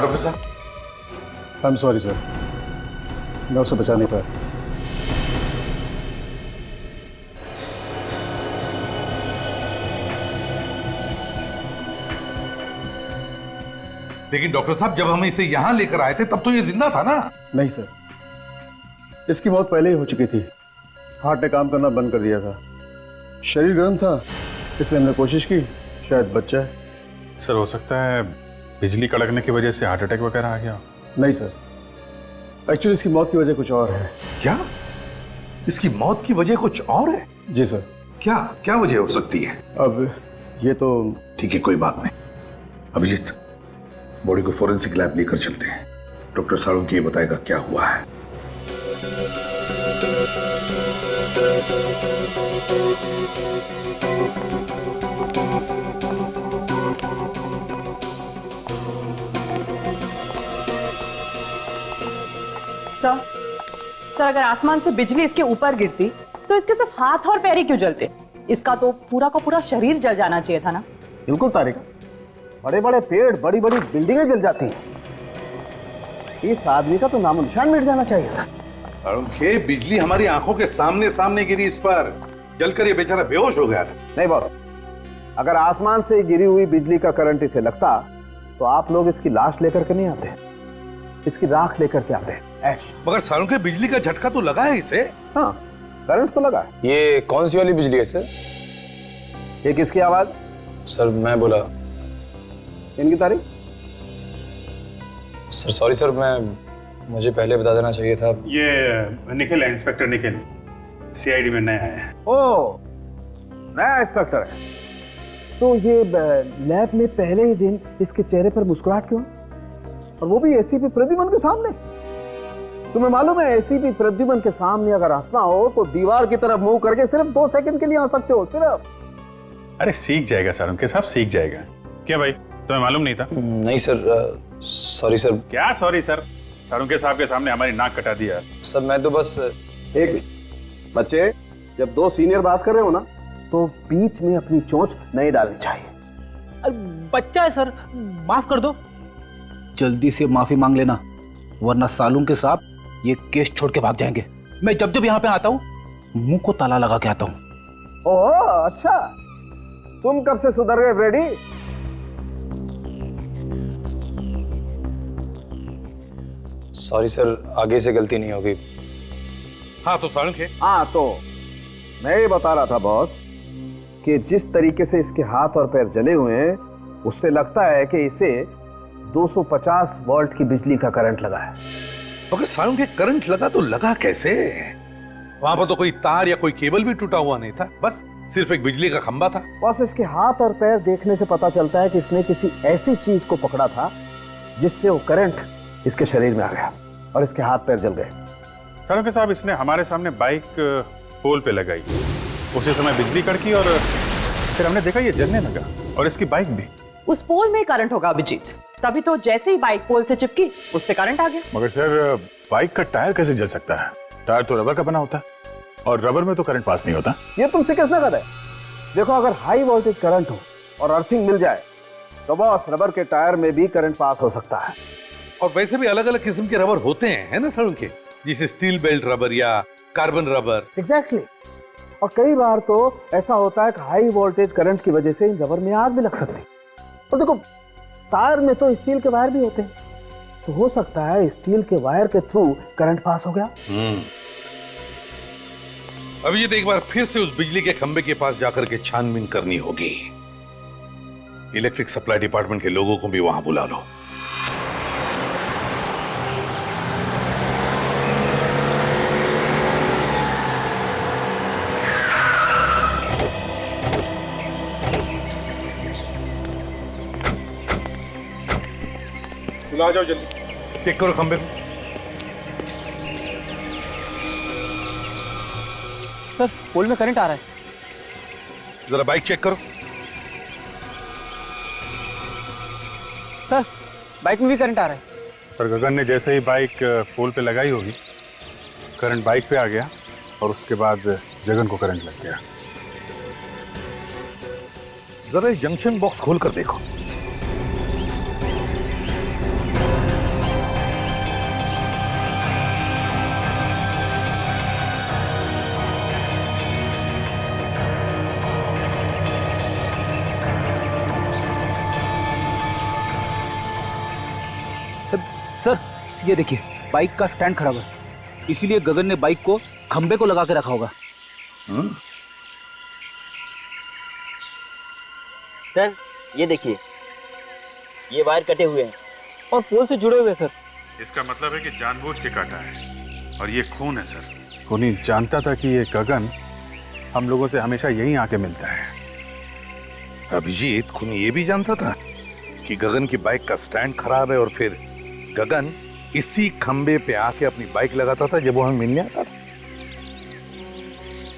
Doctor साहब, I am sorry sir, मैं उसे बचा नहीं पाया। लेकिन डॉक्टर साहब, जब हम इसे यहां लेकर आए थे तब तो ये जिंदा था ना? नहीं सर, इसकी मौत पहले ही हो चुकी थी। हार्ट ने काम करना बंद कर दिया था। शरीर गर्म था, इसलिए हमने कोशिश की शायद बच जाए। सर हो सकता है बिजली कड़कने की वजह से हार्ट अटैक वगैरह आ गया। नहीं सर, एक्चुअली इसकी मौत की वजह कुछ और है। क्या? इसकी मौत की वजह कुछ और है? जी सर। क्या क्या वजह हो सकती है? अब ये तो ठीक है, कोई बात नहीं। अभिजीत, बॉडी को फोरेंसिक लैब लेकर चलते हैं। डॉक्टर साळुंखे ये बताएगा क्या हुआ है। सर अगर आसमान से बिजली इसके ऊपर गिरती तो इसके सिर्फ हाथ और पैर ही क्यों जलते? इसका तो पूरा का पूरा शरीर जल जाना चाहिए था ना। बिल्कुल तारिका, बड़े बड़े पेड़, बड़ी बड़ी बिल्डिंगें जल जाती हैं। इस आदमी का तो नामो निशान मिट जाना चाहिए था। साळुंखे, बिजली हमारी आंखों के सामने सामने गिरी इस पर, जलकर ये बेचारा बेहोश हो गया था। नहीं बॉस, अगर आसमान से गिरी हुई बिजली का करंट इसे लगता तो आप लोग इसकी लाश लेकर के नहीं आते, इसकी राख लेकर के आते। ऐश। मगर साळुंखे, बिजली का झटका तो लगा है इसे। हाँ, करंट तो लगा। ये कौन सी वाली बिजली है सर? ये किसकी आवाज? सर मैं बोला। इनकी तारीख? सर सॉरी सर, मुझे पहले बता देना चाहिए था। ये निखिल है, इंस्पेक्टर निखिल, सीआईडी में नया आया है। ओ, नया इंस्पेक्टर है। तो ये लैब में पहले ही दिन इसके चेहरे पर मुस्कुराहट क्यों, और वो भी एसीपी प्रद्युमन के सामने? तुम्हें मालूम है एसीपी प्रद्युमन के सामने अगर हंसना हो तो दीवार की तरफ मुंह करके सिर्फ 2 सेकंड के लिए हंस सकते हो, सिर्फ। अरे सीख जाएगा साळुंखे साहब, सीख जाएगा। क्या भाई, तुम्हें मालूम नहीं था? नहीं सर, सॉरी सर। क्या सॉरी सर? साळुंखे साहब के सामने हमारी नाक कटा दिया। सर मैं तो बस। एक बच्चे, जब 2 सीनियर बात कर रहे हो ना तो बीच में अपनी चोंच नहीं डालनी चाहिए। अरे बच्चा है सर, माफ कर दो। जल्दी से माफी मांग लेना, वरना साळुंखे साहब ये केस छोड़ के भाग जाएंगे। मैं जब जब यहाँ पे आता हूँ मुंह को ताला लगा के आता हूँ। ओह अच्छा, तुम कब से सुधर गए फ्रेडी? सॉरी सर, आगे से गलती नहीं होगी। हाँ तो साळुंखे, हाँ तो मैं ये बता रहा था बॉस कि जिस तरीके से इसके हाथ और पैर जले हुए हैं उससे लगता है कि इसे 250 वोल्ट की बिजली का करंट लगा है। मगर साळुंखे, करंट लगा तो लगा कैसे? वहां पर तो कोई तार या कोई केबल भी टूटा हुआ नहीं था, बस सिर्फ एक बिजली का खंबा था। बस इसके हाथ और पैर देखने से पता चलता है कि इसने किसी ऐसी चीज को पकड़ा था जिससे वो करंट इसके शरीर में आ गया और इसके हाथ पैर जल गए। साळुंखे साहब, इसने हमारे सामने बाइक पोल पे लगाई, उसी समय बिजली कड़की और फिर हमने देखा ये जलने लगा, और इसकी बाइक भी। उस पोल में करंट होगा अभिजीत, तभी तो जैसे ही बाइक पोल से चिपकी उस पे करंट आ गया। मगर सर, बाइक का टायर कैसे जल सकता है? टायर तो रबर का बना होता है, और रबर में तो करंट पास नहीं होता। ये तुमसे किसने कहा है? देखो, अगर हाई वोल्टेज करंट हो और अर्थिंग मिल जाए तो बस रबर के टायर में भी करंट पास हो सकता है। और वैसे भी अलग अलग किस्म के रबर होते हैं, है ना साळुंखे? जैसे स्टील बेल्ट रबर या कार्बन रबर। एग्जैक्टली। और कई बार तो ऐसा होता है कि हाई वोल्टेज करंट की वजह से इन रबर में आग भी लग सकती है। और देखो, टायर में तो स्टील के वायर भी होते हैं, तो हो सकता है स्टील के वायर के थ्रू करंट पास हो गया। अभी ये तो एक बार फिर से उस बिजली के खंबे के पास जाकर के छानबीन करनी होगी। इलेक्ट्रिक सप्लाई डिपार्टमेंट के लोगों को भी वहां बुला लो। बुला जाओ जल्दी। चेक करो खंबे को। सर पोल में करंट आ रहा है। जरा बाइक चेक करो। सर बाइक में भी करंट आ रहा है। पर गगन ने जैसे ही बाइक पोल पे लगाई होगी, करंट बाइक पे आ गया और उसके बाद जगन को करंट लग गया। जरा जंक्शन बॉक्स खोल कर देखो। ये देखिए, बाइक का स्टैंड खराब है, इसीलिए गगन ने बाइक को खंबे को लगा के रखा होगा। सर ये देखिए, ये वायर कटे हुए हैं और पोल से जुड़े हुए हैं सर। इसका मतलब है कि जानबूझ के काटा है और ये खून है सर। खूनी जानता था कि ये गगन हम लोगों से हमेशा यहीं आके मिलता है। अभिजीत खूनी ये भी जानता था कि गगन की बाइक का स्टैंड खराब है और फिर गगन इसी खंबे पे आके अपनी बाइक लगाता था जब वो हमें मिलने आता था।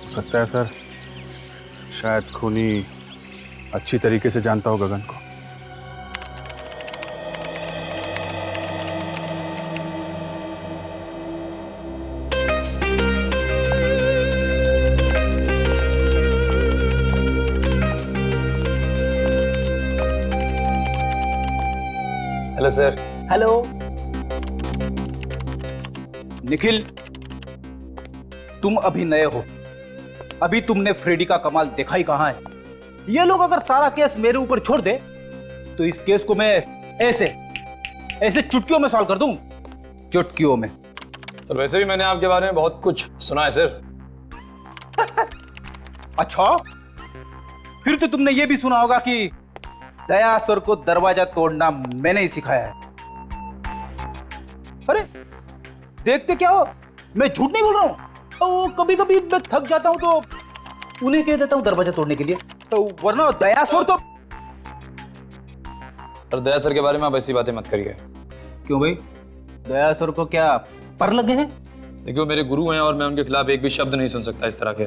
हो सकता है सर, शायद खूनी अच्छी तरीके से जानता हो गगन को। Hello sir. हेलो निखिल, तुम अभी नए हो, अभी तुमने फ्रेडी का कमाल देखा ही कहां है। ये लोग अगर सारा केस मेरे ऊपर छोड़ दे तो इस केस को मैं ऐसे चुटकियों में सॉल्व कर दूं, चुटकियों में। सर वैसे भी मैंने आपके बारे में बहुत कुछ सुना है सर। अच्छा, फिर तो तुमने ये भी सुना होगा कि दया सर को दरवाजा तोड़ना मैंने ही सिखाया है। अरे देखते क्या हो, मैं झूठ नहीं बोल रहा हूं। तो कभी कभी मैं थक जाता हूं तो उन्हें कह देता हूं दरवाजा तोड़ने के लिए, तो वरना दया सर तो। सर दया सर के बारे में आप ऐसी बातें मत करिए। क्यों भाई, दया सर को क्या पर लगे हैं? देखिए वो मेरे गुरु हैं और मैं उनके खिलाफ एक भी शब्द नहीं सुन सकता इस तरह के।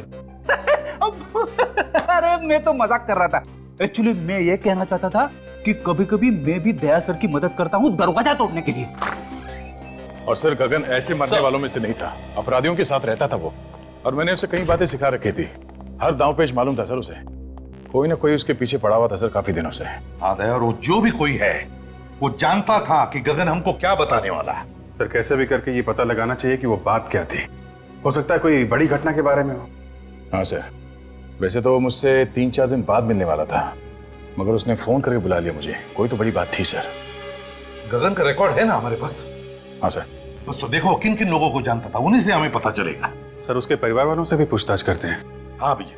अरे मैं तो मजाक कर रहा था। एक्चुअली मैं ये कहना चाहता था कि कभी कभी मैं भी दया सर की मदद करता हूँ दरवाजा तोड़ने के लिए। और सर गगन ऐसे मरने वालों में से नहीं था, अपराधियों के साथ रहता था वो, और मैंने उसे कई बातें सिखा रखी थी। हर दांव पेच मालूम था सर उसे, कोई ना कोई उसके पीछे पड़ा हुआ था सर काफी दिनों से। हाँ दया, और वो जो भी कोई है वो जानता था कि गगन हमको क्या बताने वाला है। सर कैसे भी करके ये पता लगाना चाहिए कि वो बात क्या थी। हो सकता है कोई बड़ी घटना के बारे में हो। हाँ सर, वैसे तो वो मुझसे 3-4 दिन बाद मिलने वाला था, मगर उसने फोन करके बुला लिया मुझे। कोई तो बड़ी बात थी सर। गगन का रिकॉर्ड है ना हमारे पास? हाँ सर। बस तो देखो किन किन लोगों को जानता था, उन्हीं से हमें पता चलेगा। सर उसके परिवार वालों से भी पूछताछ करते हैं। हाँ भैया,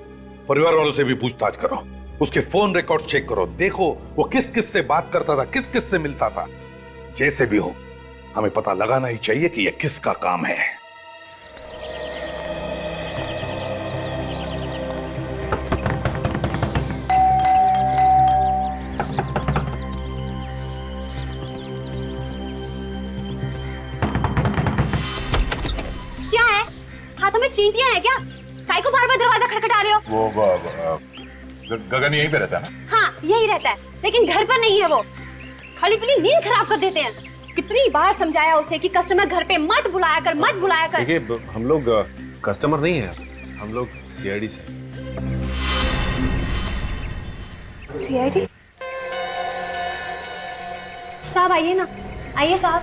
परिवार वालों से भी पूछताछ करो, उसके फोन रिकॉर्ड चेक करो, देखो वो किस किस से बात करता था, किस किस से मिलता था। जैसे भी हो हमें पता लगाना ही चाहिए कि यह किसका काम है। क्या है? हाथों में चींटियां हैं क्या? काय को बार बार दरवाजा खटखटा रहे हो? वो गगन यहीं पे रहता है ना? हाँ यही रहता है, लेकिन घर पर नहीं है वो। खाली पीली नींद खराब कर देते हैं। कितनी बार समझाया उसे कि कस्टमर घर पे मत बुलाया कर, मत बुलाया कर। देखिए हम लोग कस्टमर नहीं है, हम लोग सीआईडी से। सीआईडी? साहब आइए ना, आइए साहब।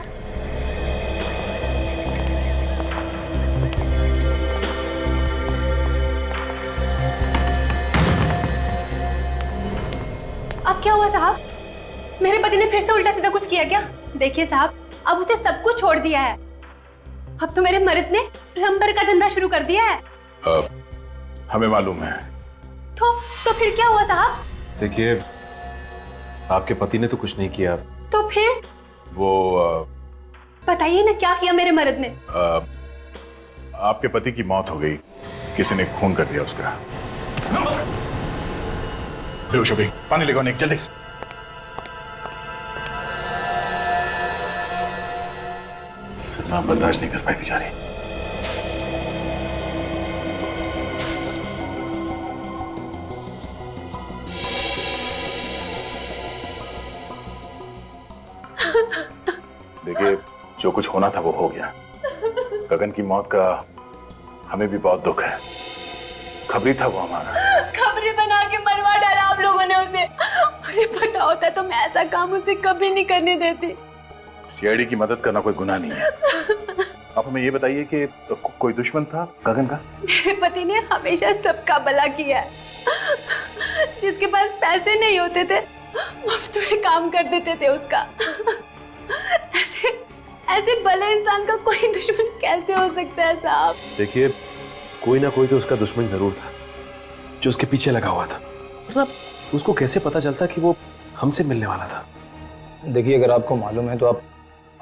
अब क्या हुआ साहब? मेरे पति ने फिर से उल्टा सीधा कुछ किया क्या? देखिए साहब, अब उसने सब कुछ छोड़ दिया है। अब तो मेरे मर्द ने प्लम्बर का धंधा शुरू कर दिया है। हमें मालूम है। तो फिर क्या हुआ साहब? देखिए आपके पति ने तो कुछ नहीं किया। तो फिर? वो बताइए ना क्या किया मेरे मर्द ने? आपके पति की मौत हो गई, किसी ने खून कर दिया उसका। बेहोश हो गई, पानी लेकर निक जल्दी। सदमा बर्दाश्त नहीं कर पाई बेचारी। देखिए जो कुछ होना था वो हो गया। गगन की मौत का हमें भी बहुत दुख है। खबरी था वो हमारा। खबरी बना के मरवा डाला आप लोगों ने उसे। मुझे पता होता तो मैं ऐसा काम उसे कभी नहीं करने देती। सीआईडी की मदद करना कोई गुनाह नहीं है। आप हमें ये बताइए कि कोई दुश्मन था गगन का? मेरे पति ने हमेशा सबका भला किया है। जिसके पास पैसे नहीं होते थे मुफ्त में काम कर देते थे उसका। ऐसे भले इंसान का कोई दुश्मन कैसे हो सकता है साहब? देखिए, कोई ना कोई तो उसका दुश्मन जरूर था जो उसके पीछे लगा हुआ था। मतलब उसको कैसे पता चलता कि वो हमसे मिलने वाला था? देखिए, अगर आपको मालूम है तो आप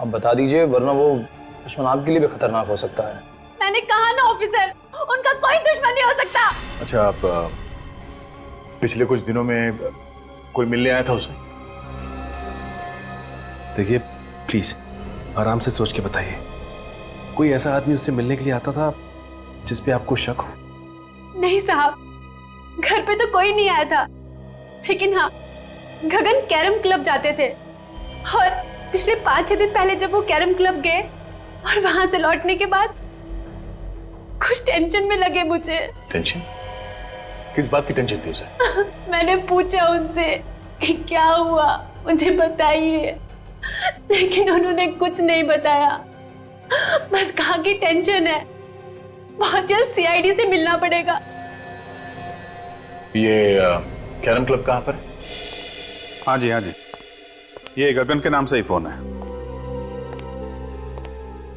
बता दीजिए, वरना वो दुश्मन आपके लिए भी खतरनाक हो सकता है। मैंने कहा ना ऑफिसर, उनका कोई दुश्मन नहीं हो सकता। अच्छा, आप पिछले कुछ दिनों में कोई मिलने आया था उसे? देखिए प्लीज आराम से सोच के बताइए, कोई ऐसा आदमी उससे मिलने के लिए आता था जिस पे आपको शक हो? नहीं साहब, घर पे तो कोई नहीं आया था, लेकिन हाँ, गगन कैरम क्लब जाते थे और पिछले 5-6 दिन पहले जब वो कैरम क्लब गए और वहां से लौटने के बाद कुछ टेंशन में लगे मुझे। टेंशन? किस बात की टेंशन थी उसे? मैंने पूछा उनसे कि क्या हुआ, मुझे बताइए, लेकिन उन्होंने कुछ नहीं बताया, बस कहा कि टेंशन है, बहुत जल्द सीआईडी से मिलना पड़ेगा। ये कैरम क्लब कहाँ पर है? हाँ जी, ये गगन के नाम से ही फोन है।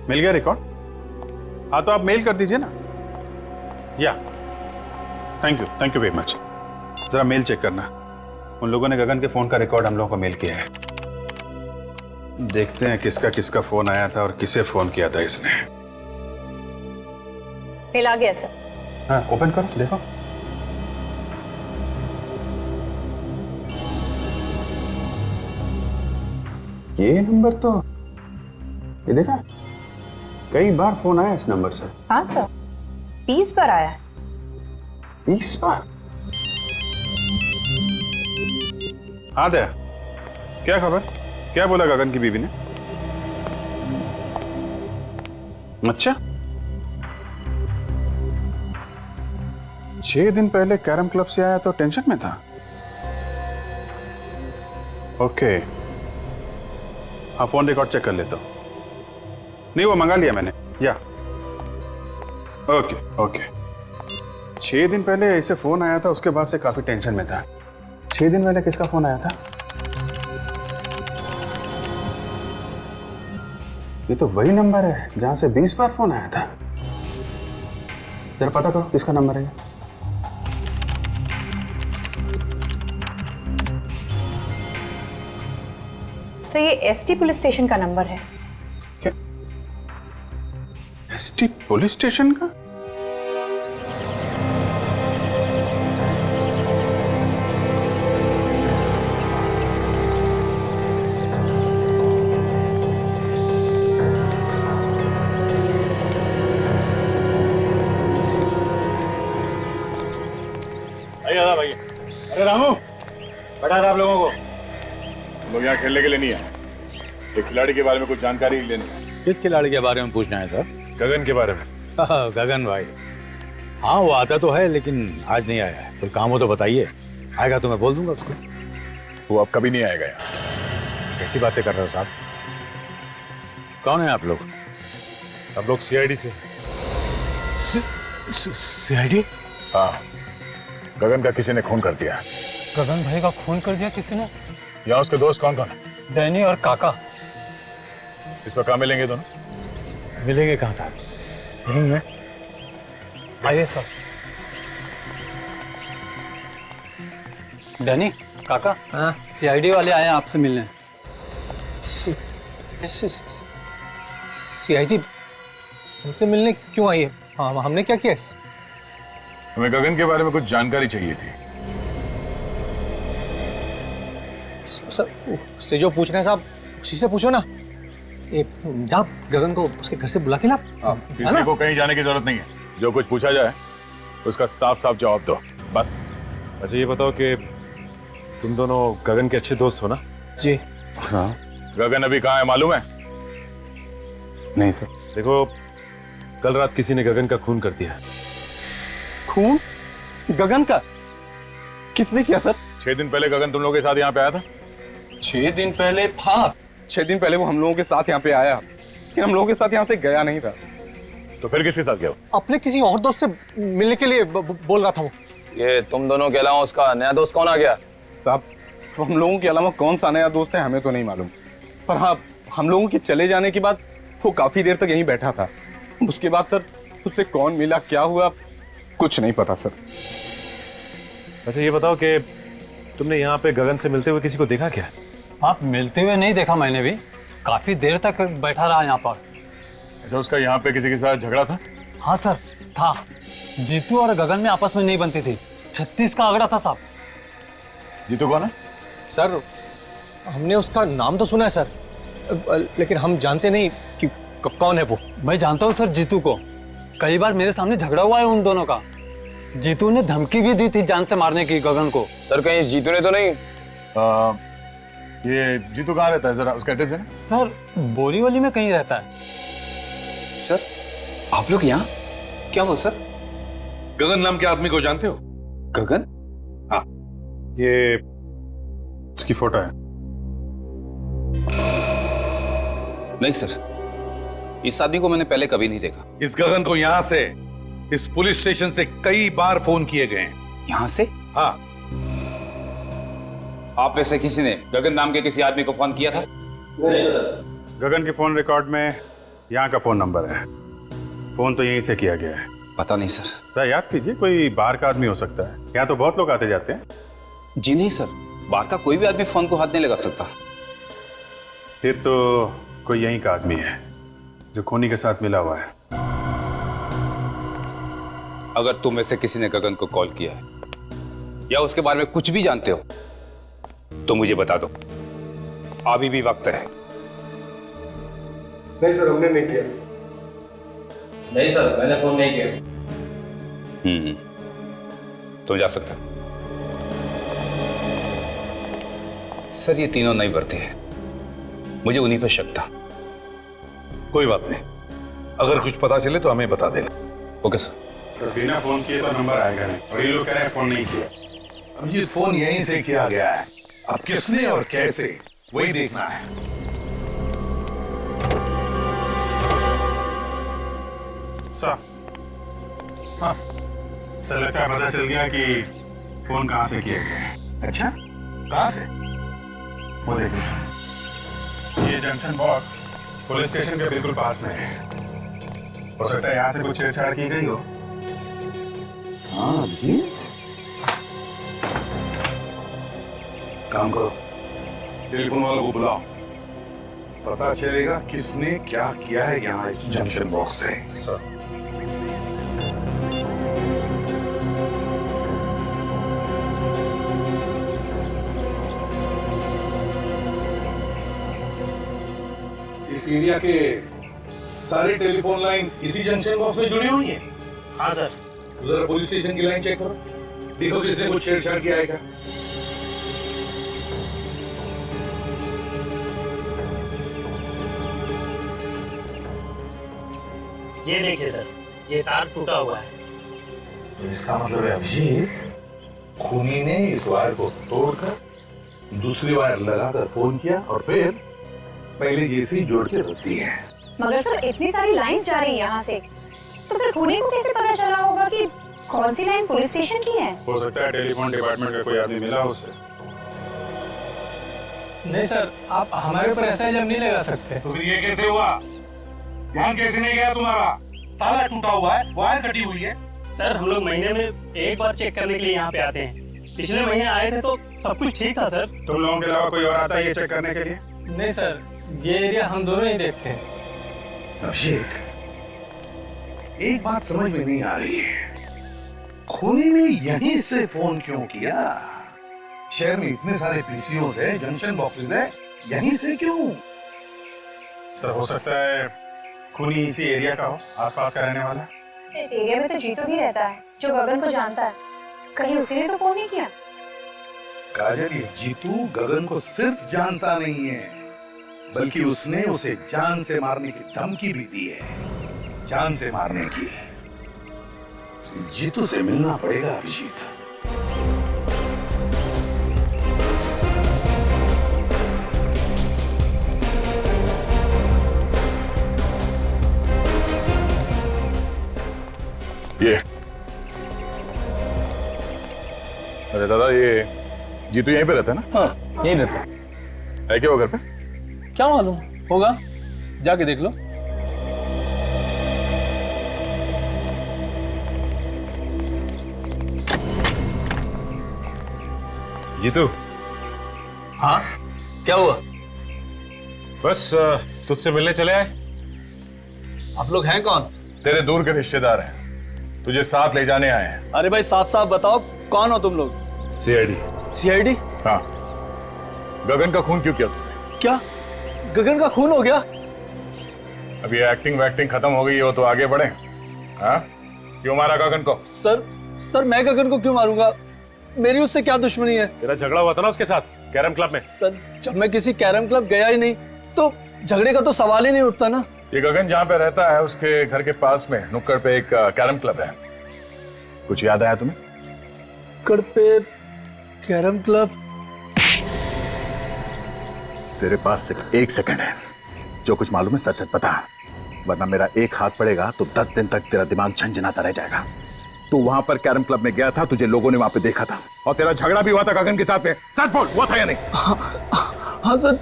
मिल गया रिकॉर्ड? हाँ तो आप मेल कर दीजिए ना। या थैंक यू वेरी मच। जरा मेल चेक करना, उन लोगों ने गगन के फोन का रिकॉर्ड हम लोगों को मेल किया है। देखते हैं किसका फोन आया था और किसे फोन किया था इसने। मेल आ गया सर। हाँ, ओपन करो, देखो। ये नंबर तो, ये देखा, कई बार फोन आया इस नंबर से। हाँ सर, 20 बार आया है। 20 बार? हाँ दया, क्या खबर? क्या बोला गगन की बीवी ने? अच्छा, 6 दिन पहले कैरम क्लब से आया तो टेंशन में था। ओके, हाँ फोन रिकॉर्ड चेक कर लेता हूं। नहीं, वो मंगा लिया मैंने। या ओके 6 दिन पहले इसे फोन आया था, उसके बाद से काफी टेंशन में था। 6 दिन पहले किसका फोन आया था? ये तो वही नंबर है जहां से 20 बार फोन आया था। जरा पता करो किसका नंबर है। सर, ये एसटी पुलिस स्टेशन का नंबर है। क्या? एसटी पुलिस स्टेशन का? भाई, अरे रामू, बता था आप लोगों को, हम लोग यहाँ खेलने के लिए नहीं आए, एक खिलाड़ी के बारे में कुछ जानकारी लेनी है। किस खिलाड़ी के बारे में पूछना है सर? गगन के बारे में। गगन भाई, हाँ वो आता तो है लेकिन आज नहीं आया है। कोई काम हो तो बताइए, आएगा तो मैं बोल दूंगा उसको। वो अब कभी नहीं आएगा यहाँ। कैसी बातें कर रहे हो साहब? कौन है आप लोग? हम लोग सीआईडी से। सीआईडी? हाँ, गगन का किसी ने खून कर दिया। गगन भाई का खून कर दिया किसी ने? यहाँ उसके दोस्त कौन कौन है? डैनी और काका। इस वक्त कहाँ मिलेंगे दोनों? मिलेंगे कहाँ साहब? नहीं है। आइए सर। डैनी, काका, हाँ सीआईडी वाले आए हैं आपसे मिलने। सीआईडी हमसे मिलने क्यों आई है? हाँ, हमने क्या किया? हमें गगन के बारे में कुछ जानकारी चाहिए थी। सर, से जो पूछ रहे हैं साहब, उसी से पूछो ना। जा गगन को उसके घर से बुला के ला। किसी को कहीं जाने की जरूरत नहीं है, जो कुछ पूछा जाए उसका साफ साफ जवाब दो, बस। अच्छा ये बताओ कि तुम दोनों गगन के अच्छे दोस्त हो ना? जी हाँ। गगन अभी कहाँ है मालूम है? नहीं सर। देखो, कल रात किसी ने गगन का खून कर दिया। खून? गगन का? किसने किया सर? 6 दिन पहले गगन तुम लोगों के साथ यहाँ पे आया था। 6 दिन पहले? हाँ, 6 दिन पहले वो हम लोगों के साथ यहाँ पे आया, लेकिन हम लोगों के साथ यहाँ से गया नहीं था। तो फिर किसके साथ गया? अपने किसी और दोस्त से मिलने के लिए बोल रहा था वो। ये तुम दोनों के अलावा उसका नया दोस्त कौन आ गया? साहब, तो हम लोगों के अलावा कौन सा नया दोस्त है हमें तो नहीं मालूम, पर हाँ, हम लोगों के चले जाने के बाद वो काफी देर तक यहीं बैठा था। उसके बाद सर उससे कौन मिला, क्या हुआ, कुछ नहीं पता सर। अच्छा ये बताओ कि तुमने यहाँ पे गगन से मिलते हुए किसी को देखा क्या? आप मिलते हुए नहीं देखा मैंने भी, काफी देर तक बैठा रहा यहाँ पर। अच्छा उसका यहाँ पे किसी के साथ झगड़ा था? हाँ सर था। जीतू और गगन में आपस में नहीं बनती थी, 36 का आंकड़ा था साहब। जीतू कौन है? सर हमने उसका नाम तो सुना है सर, लेकिन हम जानते नहीं कि कौन है वो। मैं जानता हूँ सर जीतू को, कई बार मेरे सामने झगड़ा हुआ है उन दोनों का। जीतू ने धमकी भी दी थी जान से मारने की गगन को। सर कहीं जीतू ने तो नहीं? ये जीतू कहाँ रहता है, जरा उसका एड्रेस देना। सर बोरीवली में कहीं रहता है। सर आप लोग यहाँ क्या हो सर? गगन नाम के आदमी को जानते हो? गगन? हाँ, ये उसकी फोटो है। नहीं सर, इस आदमी को मैंने पहले कभी नहीं देखा। इस गगन को यहाँ से, इस पुलिस स्टेशन से कई बार फोन किए गए हैं। यहाँ से? हाँ। आप में से किसी ने गगन नाम के किसी आदमी को फोन किया था? नहीं सर। गगन के फोन रिकॉर्ड में यहाँ का फोन नंबर है, फोन तो यहीं से किया गया है। पता नहीं सर। तो याद कीजिए, कोई बाहर का आदमी हो सकता है, यहाँ तो बहुत लोग आते जाते हैं। जी नहीं सर, बाहर का कोई भी आदमी फोन को हाथ नहीं लगा सकता। फिर तो कोई यहीं का आदमी है जो खूनी के साथ मिला हुआ है। अगर तुम में से किसी ने गगन को कॉल किया है या उसके बारे में कुछ भी जानते हो तो मुझे बता दो, अभी भी वक्त है। नहीं सर हमने नहीं किया। नहीं सर मैंने फोन नहीं किया। तुम जा सकते हो। सर ये तीनों नहीं बढ़ते हैं, मुझे उन्हीं पर शक था। कोई बात नहीं, अगर कुछ पता चले तो हमें बता देना। Okay sir. तो बिना फोन किए तो नंबर आएगा नहीं, और ये लोग कह रहे हैं फोन नहीं किया। अभिजीत फोन यहीं से किया गया है, अब किसने और कैसे वही देखना है। सर हाँ सर, लगता है पता चल गया कि फोन कहाँ से किया गया है। अच्छा कहाँ से? वो देखिए सर, ये जंक्शन बॉक्स पुलिस स्टेशन के बिल्कुल पास में है। हो सकता है यहाँ से कुछ छेड़छाड़ की गई हो। हाँ जी, काम करो, टेलीफोन वालों को बुलाओ, पता चलेगा किसने क्या किया है यहाँ इस जंक्शन बॉक्स से। सर इस एरिया के सारे टेलीफोन लाइंस इसी जंक्शन बॉक्स में जुड़ी हुई हैं। हाँ सर। जरा पुलिस स्टेशन की लाइन चेक करो, देखो किसने कुछ छेड़छाड़ किया है क्या। ये देखिए सर, ये तार टूटा हुआ है। तो इसका मतलब है अभिजीत, खूनी ने इस वायर को तोड़कर दूसरी वायर लगाकर फोन किया और फिर पहले जैसे ही जोड़ के रख दी है। मगर सर इतनी सारी लाइंस जा रही है यहाँ से, तो फिर खूनी को कैसे पता चला होगा कि कौन सी लाइन पुलिस स्टेशन की है? हो सकता है टेलीफोन डिपार्टमेंट का कोई आदमी मिला उससे। नहीं सर, आप हमारे ऊपर ऐसा इल्जाम नहीं लगा सकते। तो फिर ये कैसे हुआ? ध्यान कैसे नहीं गया तुम्हारा? ताला टूटा हुआ है, वायर कटी हुई है। सर हम लोग महीने में एक बार चेक करने के लिए यहाँ पे आते हैं। पिछले महीने आए थे तो सब कुछ ठीक था सर। तुम लोगों के अलावा कोई और आता है ये चेक करने के लिए? नहीं सर, ये एरिया हम दोनों ही देखते हैं। अभिषेक, एक बात समझ में नहीं आ रही है, खूनी ने यहीं से फोन क्यों किया? शहर में इतने सारे पीसीओस है, जंक्शन बॉक्सेस है, यहीं से क्यों? सर हो सकता है खूनी इसी एरिया का हो, आसपास का रहने वाला। इस एरिया में तो जीतू भी रहता है जो गगन को जानता है, कहीं उसी ने तो फोन नहीं किया? काजल, ये जीतू गगन को सिर्फ जानता नहीं है, बल्कि उसने उसे जान से मारने की धमकी भी दी है। जान से मारने की। जीतू से मिलना पड़ेगा अभिजीत। ये अरे दादा, ये जीतू यहीं पे रहता है ना? हाँ यहीं रहता है क्या वो घर पे? क्या मालूम होगा, जाके देख लो। जीतू। हाँ, क्या हुआ? बस तुझसे मिलने चले आए। आप लोग हैं कौन? तेरे दूर के रिश्तेदार हैं, तुझे साथ ले जाने आए हैं। अरे भाई साफ साफ बताओ, कौन हो तुम लोग? सीआईडी। सीआईडी? हाँ। गगन का खून क्यों किया तुमने? क्या गगन का खून हो गया? अब ये एक्टिंग वैक्टिंग खत्म हो गई हो तो आगे बढ़े। हाँ, क्यों मारा गगन को? सर मैं गगन को क्यों मारूंगा? मेरी उससे क्या दुश्मनी है? तेरा झगड़ा हुआ था ना उसके साथ कैरम क्लब में। सर जब मैं किसी कैरम क्लब गया ही नहीं तो झगड़े का तो सवाल ही नहीं उठता ना। ये गगन जहाँ पे रहता है उसके घर के पास में नुक्कड़ पे एक कैरम क्लब है। कुछ याद आया तुम्हें? नुक्कड़ पे कैरम क्लब? तेरे पास सिर्फ 1 सेकंड है, जो कुछ मालूम है सच सच बता, वरना मेरा एक हाथ पड़ेगा तो 10 दिन तक तेरा दिमाग झंझनाता रह जाएगा। तू वहां पर कैरम क्लब में गया था, तुझे लोगों ने वहां पे देखा था और तेरा झगड़ा भी हुआ था गगन के साथ में। सच बोल, हुआ था या नहीं? हाँ सर,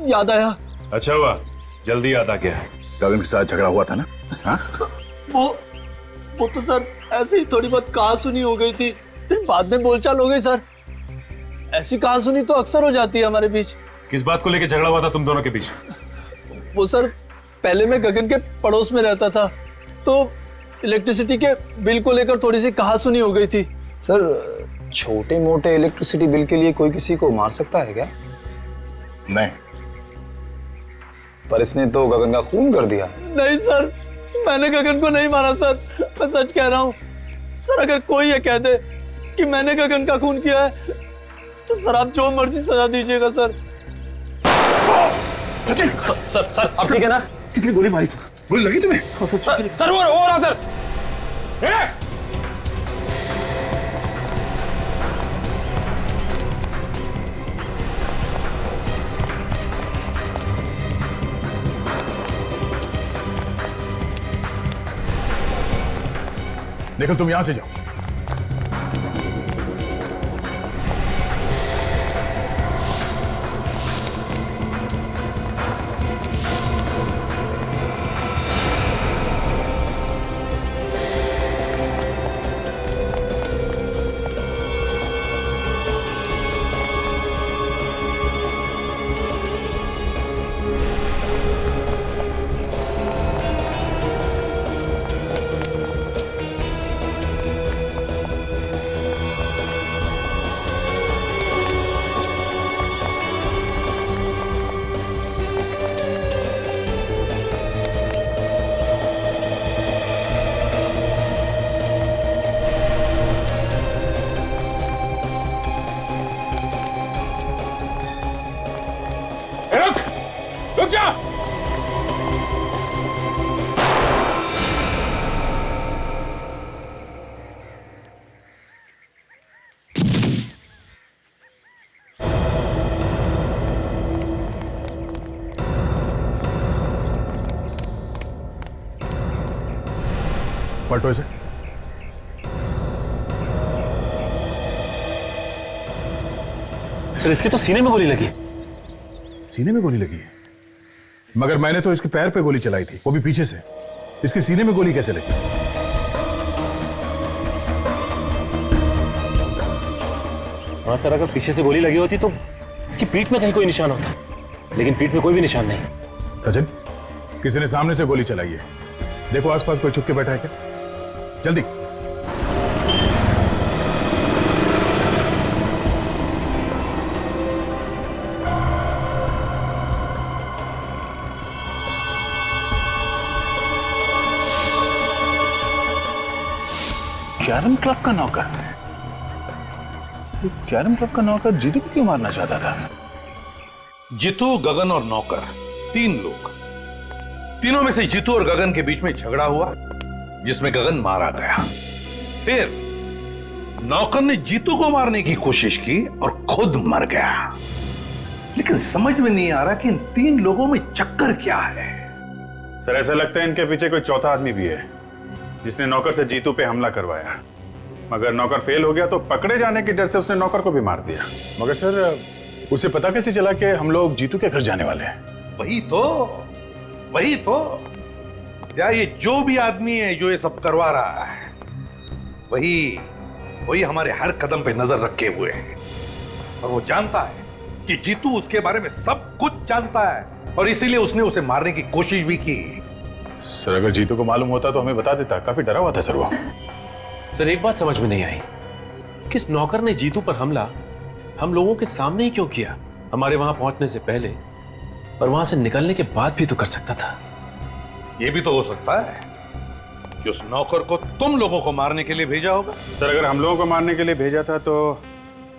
याद आया। अच्छा हुआ, जल्दी याद आ गया। गगन के साथ झगड़ा हुआ था ना? हाँ? वो तो सर ऐसे ही थोड़ी बहुत कहा सुनी हो गई थी, फिर बाद में बोलचाल हो गई सर। ऐसी कहा सुनी तो अक्सर हो जाती है हमारे बीच। किस बात को लेकर झगड़ा हुआ था तुम दोनों के बीच? वो सर, पहले मैं गगन के पड़ोस में रहता था तो इलेक्ट्रिसिटी के बिल को लेकर थोड़ी सी कहा सुनी हो गई थी। सर छोटे मोटे इलेक्ट्रिसिटी बिल के लिए कोई किसी को मार सकता है क्या? नहीं। पर इसने तो गगन का खून कर दिया। नहीं सर, मैंने गगन को नहीं मारा सर, मैं सच कह रहा हूँ सर। अगर कोई ये कह दे कि मैंने गगन का खून किया है तो सर आप जो मर्जी सजा दीजिएगा सर। सचिन! सर आप ठीक है ना? किसने गोली मारी? गोली लगी तुम्हें? सर वो रहा सर। देखो तुम यहां से जाओ। रुक जा। पलटो इसे। सर इसके तो सीने में गोली लगी। सीने में गोली लगी है? मगर मैंने तो इसके पैर पे गोली चलाई थी, वो भी पीछे से। इसके सीने में गोली कैसे लगी? हाँ सर, अगर पीछे से गोली लगी होती तो इसकी पीठ में कहीं कोई निशान होता, लेकिन पीठ में कोई भी निशान नहीं। सचिन, किसी ने सामने से गोली चलाई है। देखो आसपास कोई छुप के बैठा है क्या? जल्दी। कैरम क्लब का नौकर? कैरम क्लब का नौकर जीतू को क्यों मारना चाहता था? जीतू, गगन और नौकर, 3 लोग। तीनों में से जीतू और गगन के बीच में झगड़ा हुआ जिसमें गगन मारा गया। फिर नौकर ने जीतू को मारने की कोशिश की और खुद मर गया। लेकिन समझ में नहीं आ रहा कि इन 3 लोगों में चक्कर क्या है। सर ऐसा लगता है इनके पीछे कोई चौथा आदमी भी है जिसने नौकर से जीतू पे हमला करवाया। मगर नौकर फेल हो गया तो पकड़े जाने के डर से उसने नौकर को भी मार दिया। मगर सर उसे पता कैसे चला कि हम लोग जीतू के घर जाने वाले हैं? वही तो या ये जो भी आदमी है जो ये सब करवा रहा है वही हमारे हर कदम पे नजर रखे हुए है। और वो जानता है कि जीतू उसके बारे में सब कुछ जानता है और इसीलिए उसने उसे मारने की कोशिश भी की। सर अगर जीतू को मालूम होता तो हमें बता देता। काफी डरा हुआ था सर वो। सर एक बात समझ में नहीं आई, किस नौकर ने जीतू पर हमला हम लोगों के सामने ही क्यों किया? हमारे वहां पहुंचने से पहले और वहां से निकलने के बाद भी तो कर सकता था। ये भी तो हो सकता है कि उस नौकर को तुम लोगों को मारने के लिए भेजा होगा। सर अगर हम लोगों को मारने के लिए भेजा था तो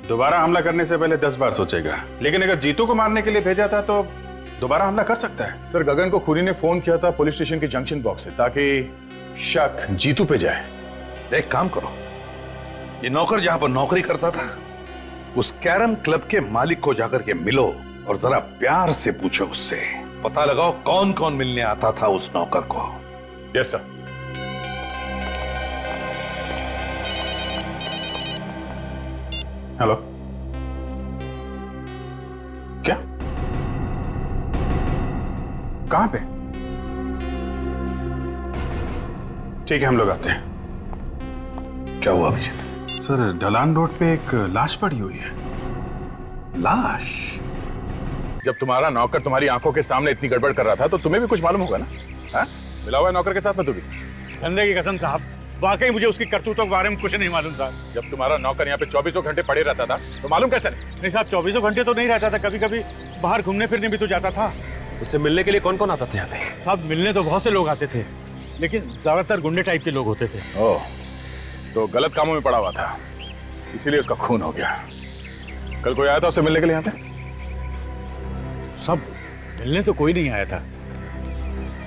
दोबारा हमला करने से पहले 10 बार सोचेगा, लेकिन अगर जीतू को मारने के लिए भेजा था तो दोबारा हमला कर सकता है। सर गगन को खूनी ने फोन किया था पुलिस स्टेशन के जंक्शन बॉक्स से ताकि शक जीतू पे जाए। एक काम करो, ये नौकर जहां पर नौकरी करता था उस कैरम क्लब के मालिक को जाकर के मिलो और जरा प्यार से पूछो उससे, पता लगाओ कौन कौन मिलने आता था उस नौकर को। Yes sir. हेलो, क्या? कहां पे? ठीक है हम लोग आते हैं। क्या हुआ अभिजीत? सर ढलान रोड पे एक लाश पड़ी हुई है। लाश? जब तुम्हारा नौकर तुम्हारी आंखों के सामने इतनी गड़बड़ कर रहा था तो तुम्हें भी कुछ मालूम होगा ना? हाँ? मिला हुआ है नौकर के साथ ना तू भी? धंधे की कसम साहब, वाकई मुझे उसकी करतूतों के बारे में कुछ नहीं मालूम था। जब तुम्हारा नौकर यहाँ पे 24 घंटे पड़े रहता था तो मालूम कैसे नहीं? नहीं साहब, 24 घंटे तो नहीं रहता था, कभी कभी बाहर घूमने फिरने भी तो जाता था। उससे मिलने के लिए कौन कौन आता था यहाँ पे? साहब मिलने तो बहुत से लोग आते थे, लेकिन ज्यादातर गुंडे टाइप के लोग होते थे। ओह, तो गलत कामों में पड़ा हुआ था, इसीलिए उसका खून हो गया। कल कोई आया था उससे मिलने के लिए यहाँ पे? सब मिलने तो कोई नहीं आया था।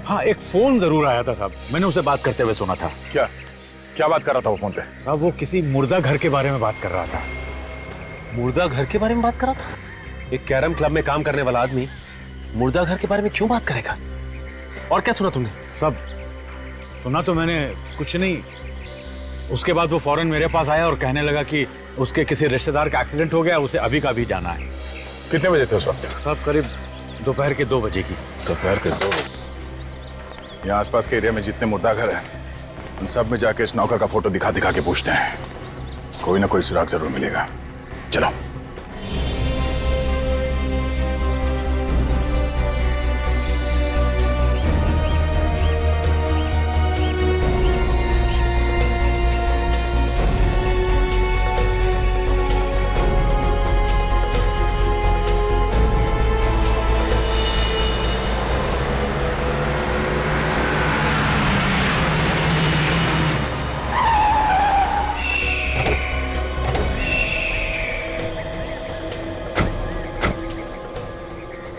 हाँ, एक फोन जरूर आया था साहब, मैंने उसे बात करते हुए सुना था। क्या क्या बात कर रहा था वो फोन पे? साहब वो किसी मुर्दा घर के बारे में बात कर रहा था। मुर्दा घर के बारे में बात कर रहा था? एक कैरम क्लब में काम करने वाला आदमी मुर्दा घर के बारे में क्यों बात करेगा? और क्या सुना तुमने? सब सुना तो मैंने कुछ नहीं। उसके बाद वो फौरन मेरे पास आया और कहने लगा कि उसके किसी रिश्तेदार का एक्सीडेंट हो गया, उसे अभी का अभी जाना है। कितने बजे थे उस वक्त? साहब करीब दोपहर के 2 बजे की। दोपहर के 2 बजे? यहाँ आसपास के एरिया में जितने मुर्दा घर हैं उन सब में जाके इस नौकर का फोटो दिखा दिखा के पूछते हैं, कोई ना कोई सुराग जरूर मिलेगा। चलो।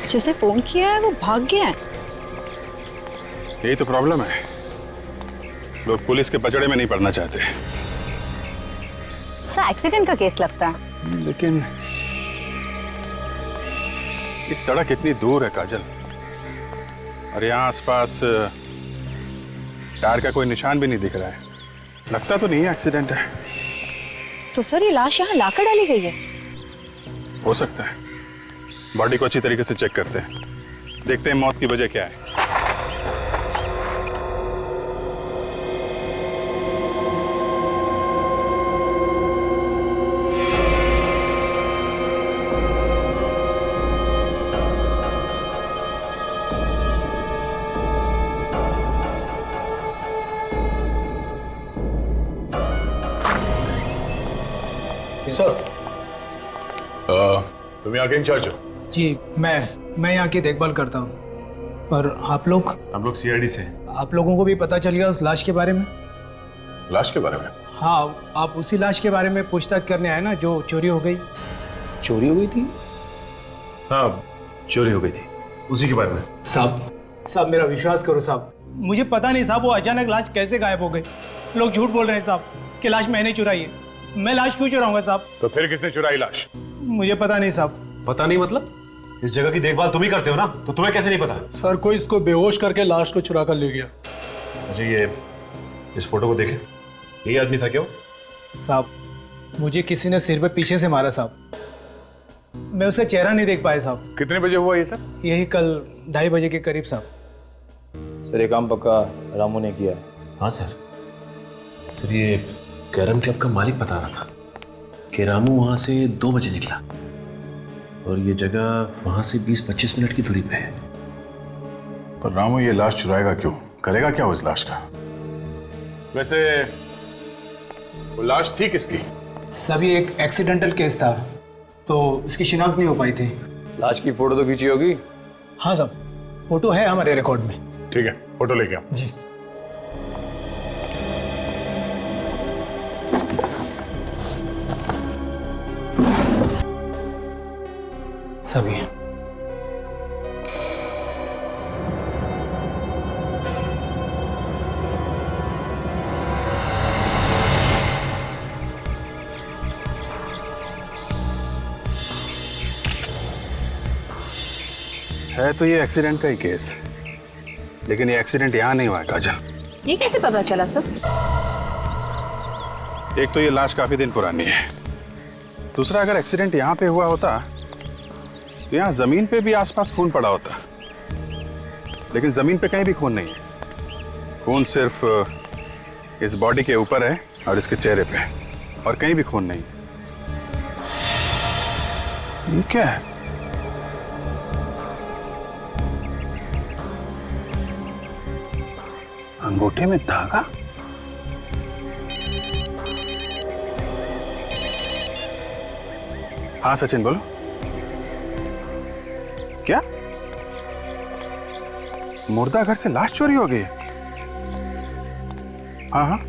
जिसे फोन किया है वो भाग गया है। यही तो प्रॉब्लम है, लोग पुलिस के पचड़े में नहीं पड़ना चाहते। सर एक्सीडेंट का केस लगता है। लेकिन ये सड़क इतनी दूर है काजल, और यहाँ आसपास टायर का कोई निशान भी नहीं दिख रहा है। लगता तो नहीं है एक्सीडेंट है। तो सर ये लाश यहाँ लाकर डाली गई है? हो सकता है। बॉडी को अच्छी तरीके से चेक करते हैं, देखते हैं मौत की वजह क्या है। सर तुम यहाँ के इंचार्ज हो? जी, मैं यहाँ की देखभाल करता हूँ। पर आप लोग? हम लोग सीआईडी से। आप लोगों को भी पता चल गया उस लाश के बारे में? लाश के बारे में? हाँ, आप उसी लाश के बारे में पूछताछ करने आए ना जो चोरी हो गई। चोरी हो गई थी? हाँ, चोरी हो गई थी, उसी के बारे में। साहब मेरा विश्वास करो साहब, मुझे पता नहीं साहब वो अचानक लाश कैसे गायब हो गई। लोग झूठ बोल रहे हैं साहब कि लाश मैंने चुराई है। मैं लाश क्यों चुराऊंगा साहब? तो फिर किसने चुराई लाश? मुझे पता नहीं साहब। पता नहीं मतलब? इस जगह की देखभाल तुम ही करते हो ना, तो तुम्हें कैसे नहीं पता? सर कोई इसको बेहोश करके लाश को चुरा कर ले गया। मुझे ये इस फोटो को देखे, यही आदमी था क्या? साहब मुझे किसी ने सिर पे पीछे से मारा साहब, मैं उसका चेहरा नहीं देख पाया साहब। कितने बजे हुआ ये सब? यही कल 2:30 बजे के करीब साहब। सर ये काम पक्का रामू ने किया है। हाँ सर ये कैरम क्लब का मालिक बता रहा था कि रामू वहां से 2 बजे निकला और ये जगह वहां से 20-25 मिनट की दूरी पे है। पर रामू ये लाश चुराएगा क्यों? करेगा क्या वो इस लाश का? वैसे वो लाश थी किसकी? सभी एक एक्सीडेंटल केस था, तो इसकी शिनाख्त नहीं हो पाई थी। लाश की फोटो तो खींची होगी? हाँ साहब, फोटो है हमारे रिकॉर्ड में। ठीक है, फोटो लेके आओ। जी। सभी है तो ये एक्सीडेंट का ही केस, लेकिन ये एक्सीडेंट यहां नहीं हुआ है काजल। ये कैसे पता चला सर? एक तो ये लाश काफी दिन पुरानी है, दूसरा अगर एक्सीडेंट यहां पे हुआ होता तो यहां जमीन पे भी आसपास खून पड़ा होता, लेकिन जमीन पे कहीं भी खून नहीं है। खून सिर्फ इस बॉडी के ऊपर है और इसके चेहरे पे, और कहीं भी खून नहीं। ये क्या है? अंगूठे में धागा? हाँ सचिन बोलो। क्या मुर्दा घर से लाश चोरी हो गई? हाँ हाँ,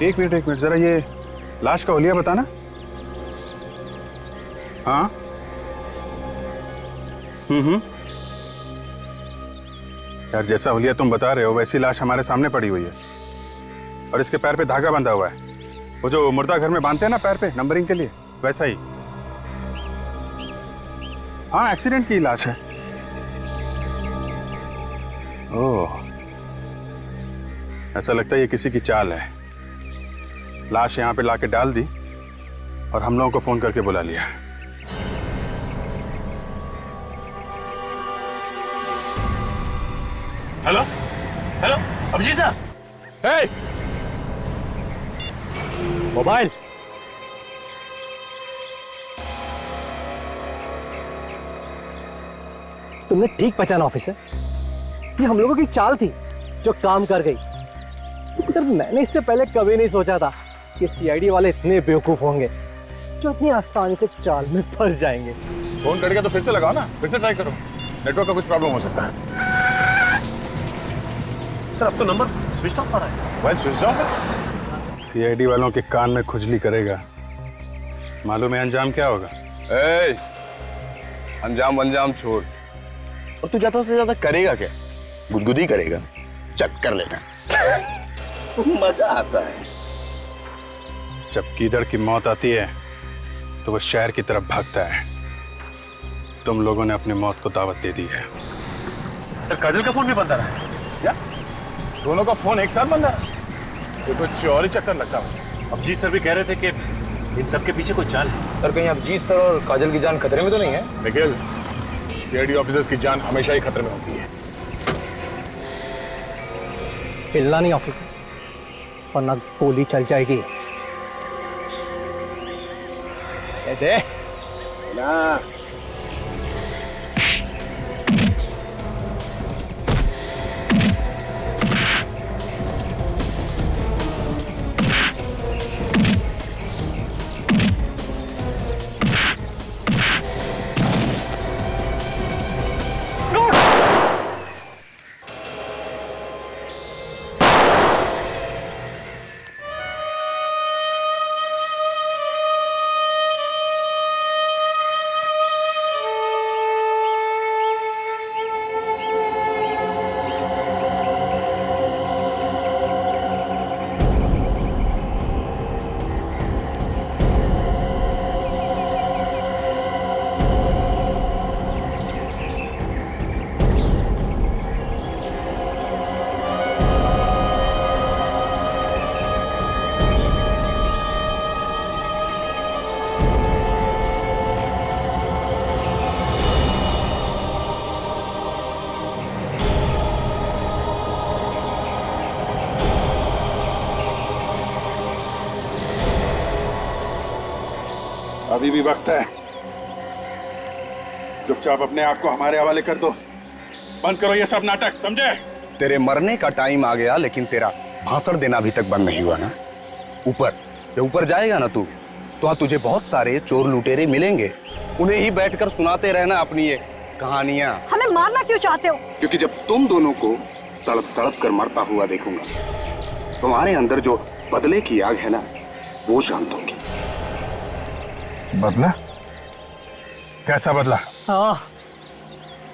एक मिनट जरा ये लाश का हुलिया बताना। हाँ यार, जैसा हुलिया तुम बता रहे हो वैसी लाश हमारे सामने पड़ी हुई है, और इसके पैर पे धागा बंधा हुआ है, वो जो मुर्दा घर में बांधते हैं ना पैर पे नंबरिंग के लिए, वैसा ही। हाँ, एक्सीडेंट की लाश है। ओह, ऐसा लगता है ये किसी की चाल है। लाश यहाँ पे लाके डाल दी और हम लोगों को फोन करके बुला लिया। हेलो हेलो, अभिजीत साहब। हे, मोबाइल। तुमने ठीक पहचाना ऑफिसर, ये हम लोगों की चाल थी जो काम कर गई। मगर मैंने इससे पहले कभी नहीं सोचा था कि सीआईडी वाले इतने बेवकूफ होंगे जो इतनी आसानी से चाल में फंस जाएंगे। फोन करके तो फिर से लगाओ ना, फिर से ट्राई करो, नेटवर्क का कुछ प्रॉब्लम हो सकता है। सर अब तो नंबर स्विच ऑफ आ रहा है। मोबाइल स्विच ऑफ है? सीआईडी वालों के कान में खुजली करेगा, मालूम है अंजाम क्या होगा? अंजाम छोड़, और तू ज्यादा से ज्यादा करेगा क्या? गुदगुदी करेगा, चेक कर लेना। मजा आता है। जब कीदड़ की मौत आती है तो वो शहर की तरफ भागता है। तुम लोगों ने अपनी मौत को दावत दे दी है। सर काजल का फोन भी बंद आ रहा है। क्या दोनों का फोन एक साथ बंद है? ये कुछ और ही चक्कर लगता है। अभिजीत सर भी कह रहे थे कि इन सब के पीछे कोई चाल है। सर कहीं अभिजीत सर और काजल की जान खतरे में तो नहीं है? निखिल, सीआईडी ऑफिसर्स की जान हमेशा ही खतरे में होती है। हिलना नहीं ऑफिसर, वरना गोली चल जाएगी। दे ना अभी भी वक्त है। चुपचाप अपने आप को हमारे हवाले कर दो। बंद करो ये सब नाटक, समझे? तेरे मरने का टाइम आ गया, लेकिन तेरा भाषण देना अभी तक बंद नहीं हुआ ना। जब ऊपर जाएगा ना तू, तो वहां तुझे बहुत सारे चोर लुटेरे मिलेंगे। उन्हें ही बैठकर सुनाते रहना अपनी ये कहानियां। हमें मारना क्यों चाहते हो? क्योंकि जब तुम दोनों को तड़प तड़प कर मरता हुआ देखूंगा, तुम्हारे अंदर जो बदले की आग है ना, वो शांत होगी। बदला? कैसा बदला? हाँ,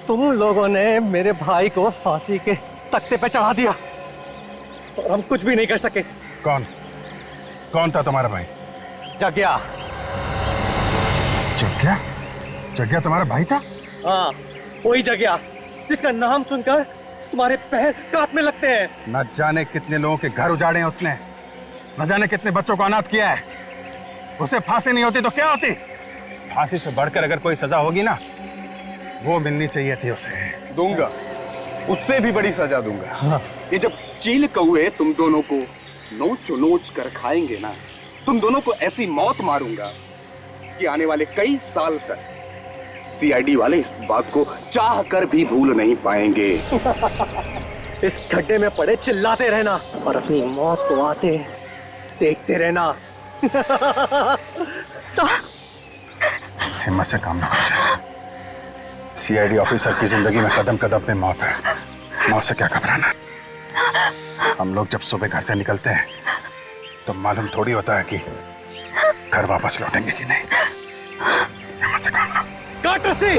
तुम लोगों ने मेरे भाई को फांसी के तख्ते पे चढ़ा दिया और हम कुछ भी नहीं कर सके। कौन था तुम्हारा भाई? जग्या। जग्या तुम्हारा भाई था? हाँ, वही जग्या जिसका नाम सुनकर तुम्हारे पैर कांपने लगते हैं। न जाने कितने लोगों के घर उजाड़े हैं उसने, न जाने कितने बच्चों को अनाथ किया है। उसे फांसी नहीं होती तो क्या होती? फांसी से बढ़कर अगर कोई सजा होगी ना, वो मिलनी चाहिए थी उसे। दूंगा, उससे भी बड़ी सजा दूंगा। हाँ। ये जब चील कौए तुम दोनों को नोच कर खाएंगे ना, तुम दोनों को ऐसी मौत मारूंगा कि आने वाले कई साल तक सीआईडी वाले इस बात को चाह कर भी भूल नहीं पाएंगे। इस गड्ढे में पड़े चिल्लाते रहना और अपनी मौत को आते देखते रहना। हिम्मत से काम ना कर। सीआईडी ऑफिसर की जिंदगी में कदम कदम पे मौत है। मौत से क्या घबराना। हम लोग जब सुबह घर से निकलते हैं तो मालूम थोड़ी होता है कि घर वापस लौटेंगे कि नहीं। हिम्मत से काम लो। काट रस्सी।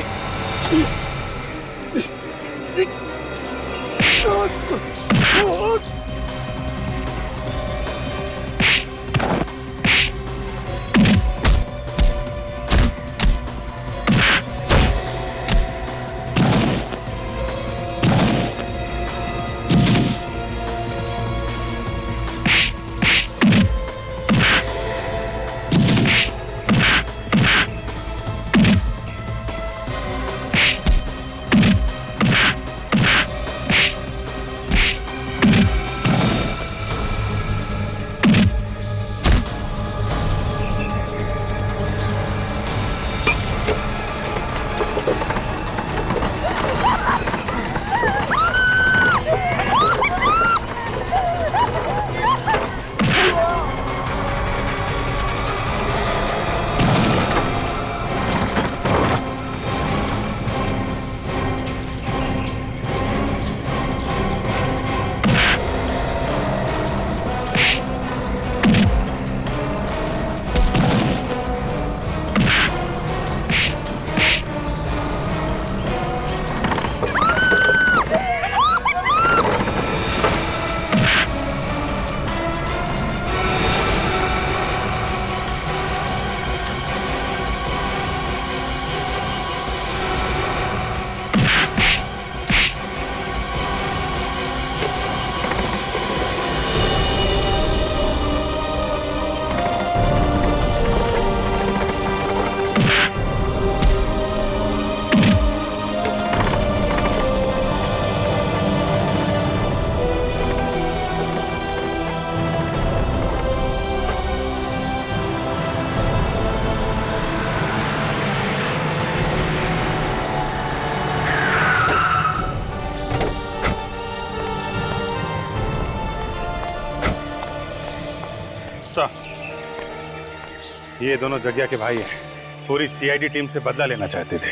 ये दोनों जग्या के भाई हैं। पूरी सीआईडी टीम से बदला लेना चाहते थे।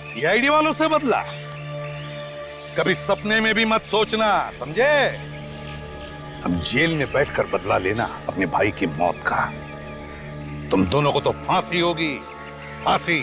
सीआईडी वालों से बदला? कभी सपने में भी मत सोचना, समझे? अब जेल में बैठकर बदला लेना अपने भाई की मौत का। तुम दोनों को तो फांसी होगी, फांसी।